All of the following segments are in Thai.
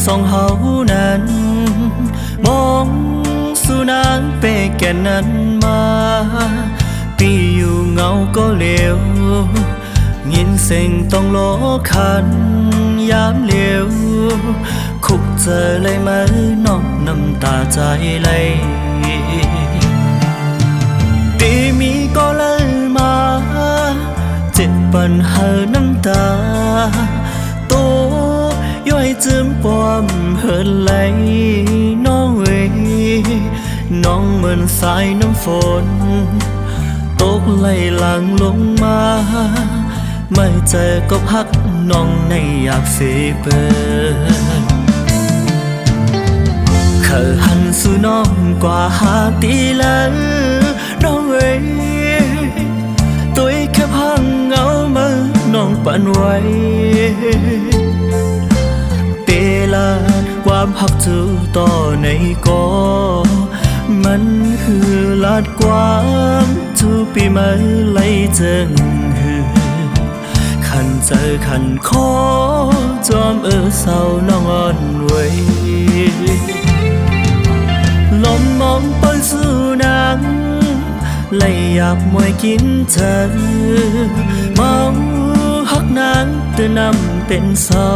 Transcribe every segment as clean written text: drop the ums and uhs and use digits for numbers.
สองเฮานั้นมองสู่นางเปแก่นนั้นมาปีอยู่เงาก็เหลวยินเสียงต้องโลคันยามเหลวคุกเจอเลยไหมน้องน้ำตาใจไหลปีมีก็เลยมาเจ็บปัญหาน้ำตาโตย่อยจืมปอมเหินไหลน้องเอ๋ยน้องเหมือนสายน้ำฝนตกไหลหลังลงมาไม่เจอก็พักน้องในอยากเสียเปิดเคยหันสู่น้องกว่าหาตีแล้วน้องเอ๋ยตัวแค่พังเงามือน้องปั่นไว้เตลาความหักจูต่อในก็มันหือลาดความจูปีมาไล่เจิงหือขันเจอขันคอจอมเศร้าน้องอ่อนไว้ลมมองปนสู่นางเลยอยากมวยกินเธอเมาฮักนางเตือนนำเป็นเศร้า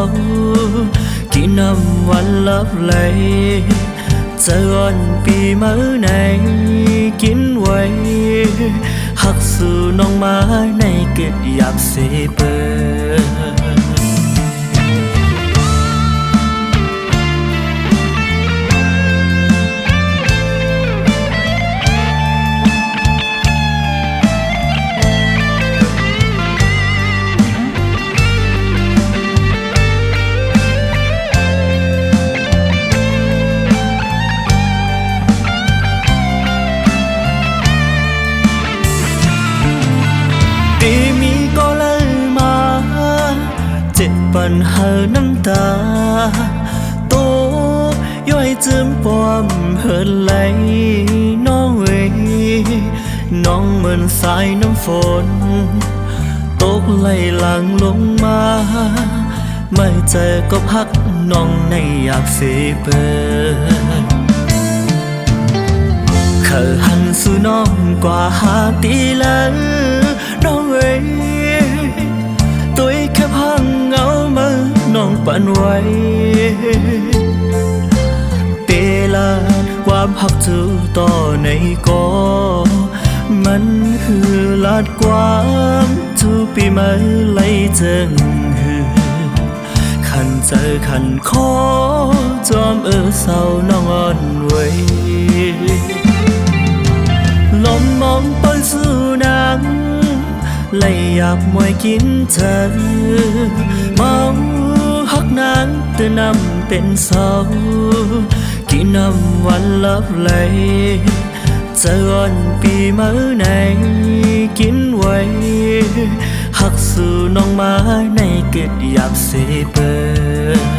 กินน้ำวันลับไหลเจอวันปีมื้อไหนกินไว้หักสู่น้องมาในเกิดอยากเสียเปิดปัญหาน้ำตาโตย่อยจืมปอมเหินไหลน้องเอ๋ยน้องเหมือนสายน้ำฝนตกไหลหลังลงมาไม่เจอก็พักน้องในอยากเสียเปิดเคยหันสู่น้องกว่าหาตีแล้วน้องเอ๋ยตัวแค่พังเงามือน้องปั่นไว้เตลาความหักจูต่อในก็มันหือลาดความจูปีมาไล่เจิงหือขันเจอขันคอจอมเศร้าน้องอ่อนไว้ลมมองปนสู่นางเลยอยากมวยกินเธอเมาฮักนางเตือนนำเป็นเศร้ากินน้ำวันลับไหลเจอวันปีมื้อไหนกินไว้หักสู่น้องมาในเกิดอยากเสียเปิด